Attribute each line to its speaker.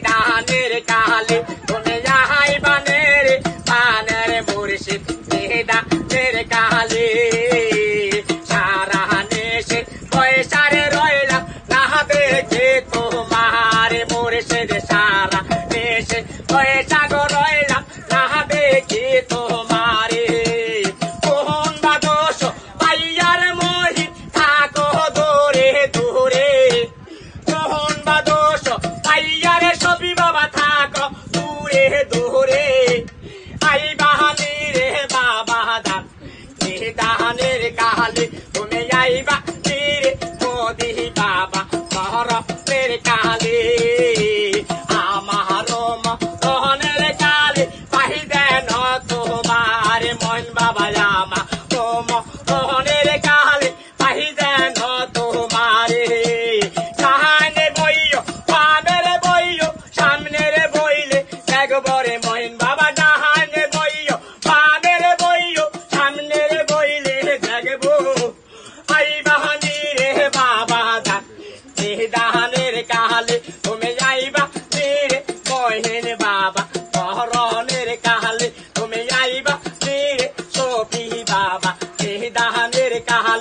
Speaker 1: দানের কালে তুমি যাহাই বানের বানের মুর্শিদ দানের কালে সারা নেশে পয়সারে রইলাম না দেখে তোমার মুর্শিদ সারা নেশে পয়সা গো রইলাম না দেখে তোমারে কোন বা দোষ পাইয়ার মোহি থাকো দূরে দূরে কোন বা দোষ পাইয়ারে সবই বাবা থাকো দূরে দূরে আই বাহানি রে বাবা দান দানের কালে তুমি আইবা রে মোদি বাবা মহরমের কালে আমার মোহনের কালে পাহি দেন তোমার মন বাবা আমা মোহনের কালে পাহি দেন তোমারে সাহানে বইও পানের বইও সামনের বইলে একবারে মন বাবা ডাহানে বইও পানের বইও সামনের বইলে দেখবো আই বাহানি রে বাবা দান দানের কালে তুমি যাইবা রে মহিন বাবা মহরণের কালে তুমি যাইবা রে সফি বাবা দানের কালে